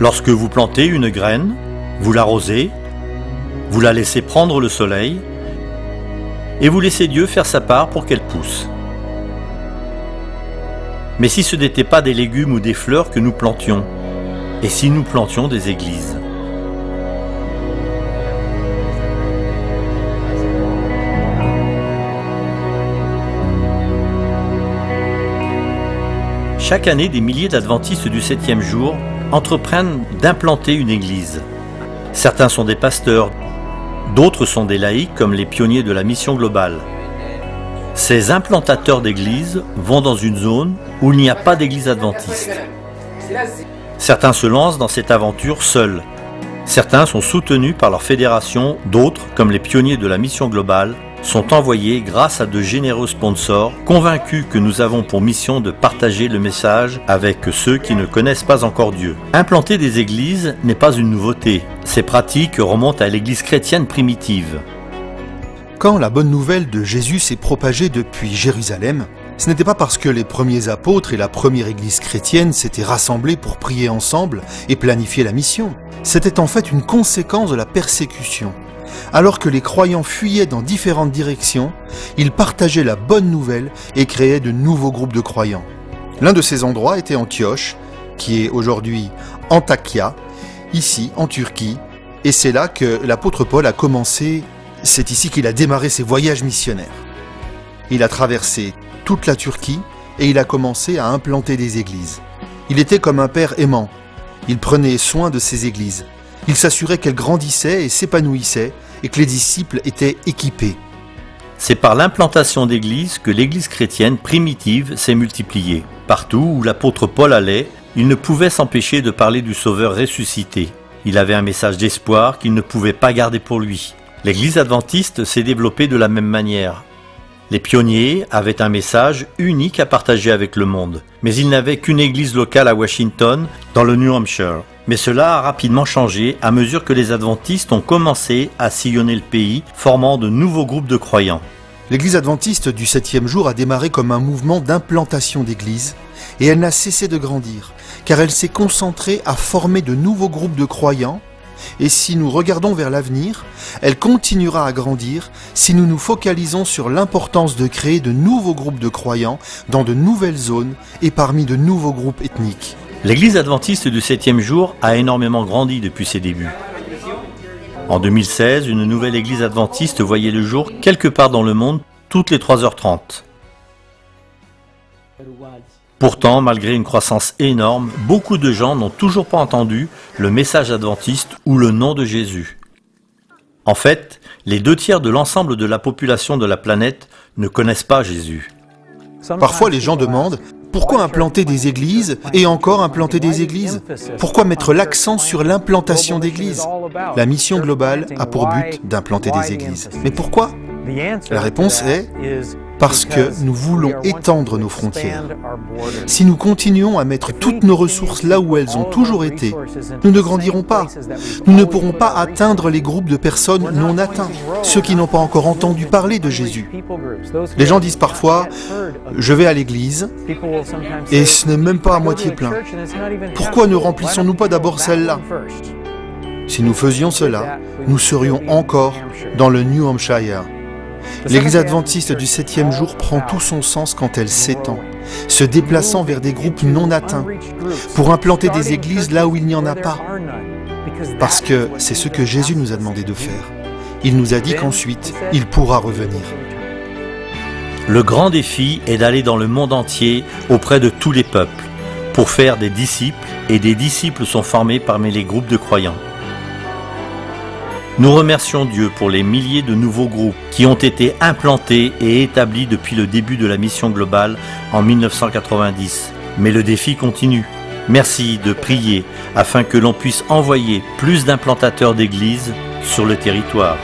Lorsque vous plantez une graine, vous l'arrosez, vous la laissez prendre le soleil et vous laissez Dieu faire sa part pour qu'elle pousse. Mais si ce n'était pas des légumes ou des fleurs que nous plantions, et si nous plantions des églises? Chaque année, des milliers d'adventistes du 7e jour entreprennent d'implanter une église. Certains sont des pasteurs, d'autres sont des laïcs comme les pionniers de la mission globale. Ces implantateurs d'églises vont dans une zone où il n'y a pas d'église adventiste. Certains se lancent dans cette aventure seuls. Certains sont soutenus par leur fédération, d'autres, comme les pionniers de la mission globale, sont envoyés grâce à de généreux sponsors, convaincus que nous avons pour mission de partager le message avec ceux qui ne connaissent pas encore Dieu. Implanter des églises n'est pas une nouveauté. Ces pratiques remontent à l'église chrétienne primitive. Quand la bonne nouvelle de Jésus s'est propagée depuis Jérusalem, ce n'était pas parce que les premiers apôtres et la première église chrétienne s'étaient rassemblés pour prier ensemble et planifier la mission. C'était en fait une conséquence de la persécution. Alors que les croyants fuyaient dans différentes directions, ils partageaient la bonne nouvelle et créaient de nouveaux groupes de croyants. L'un de ces endroits était Antioche, qui est aujourd'hui Antakya, ici en Turquie, et c'est là que l'apôtre Paul a commencé, c'est ici qu'il a démarré ses voyages missionnaires. Il a traversé toute la Turquie et il a commencé à implanter des églises. Il était comme un père aimant, il prenait soin de ses églises. Il s'assurait qu'elles grandissaient et s'épanouissaient et que les disciples étaient équipés. C'est par l'implantation d'églises que l'église chrétienne primitive s'est multipliée. Partout où l'apôtre Paul allait, il ne pouvait s'empêcher de parler du Sauveur ressuscité. Il avait un message d'espoir qu'il ne pouvait pas garder pour lui. L'église adventiste s'est développée de la même manière. Les pionniers avaient un message unique à partager avec le monde, mais ils n'avaient qu'une église locale à Washington, dans le New Hampshire. Mais cela a rapidement changé à mesure que les adventistes ont commencé à sillonner le pays, formant de nouveaux groupes de croyants. L'église adventiste du 7e jour a démarré comme un mouvement d'implantation d'églises, et elle n'a cessé de grandir, car elle s'est concentrée à former de nouveaux groupes de croyants, et si nous regardons vers l'avenir, elle continuera à grandir si nous nous focalisons sur l'importance de créer de nouveaux groupes de croyants dans de nouvelles zones et parmi de nouveaux groupes ethniques. L'église adventiste du 7e jour a énormément grandi depuis ses débuts. En 2016, une nouvelle église adventiste voyait le jour quelque part dans le monde toutes les 3h30. Pourtant, malgré une croissance énorme, beaucoup de gens n'ont toujours pas entendu le message adventiste ou le nom de Jésus. En fait, les 2/3 de l'ensemble de la population de la planète ne connaissent pas Jésus. Parfois, les gens demandent « Pourquoi implanter des églises et encore implanter des églises ? Pourquoi mettre l'accent sur l'implantation d'églises ?» La mission globale a pour but d'implanter des églises. Mais pourquoi ? La réponse est parce que nous voulons étendre nos frontières. Si nous continuons à mettre toutes nos ressources là où elles ont toujours été, nous ne grandirons pas. Nous ne pourrons pas atteindre les groupes de personnes non atteints, ceux qui n'ont pas encore entendu parler de Jésus. Les gens disent parfois « Je vais à l'église et ce n'est même pas à moitié plein. Pourquoi ne remplissons-nous pas d'abord celle-là » Si nous faisions cela, nous serions encore dans le New Hampshire. L'église adventiste du 7e jour prend tout son sens quand elle s'étend, se déplaçant vers des groupes non atteints, pour implanter des églises là où il n'y en a pas. Parce que c'est ce que Jésus nous a demandé de faire. Il nous a dit qu'ensuite, il pourra revenir. Le grand défi est d'aller dans le monde entier auprès de tous les peuples, pour faire des disciples, et des disciples sont formés parmi les groupes de croyants. Nous remercions Dieu pour les milliers de nouveaux groupes qui ont été implantés et établis depuis le début de la mission globale en 1990. Mais le défi continue. Merci de prier afin que l'on puisse envoyer plus d'implantateurs d'églises sur le territoire.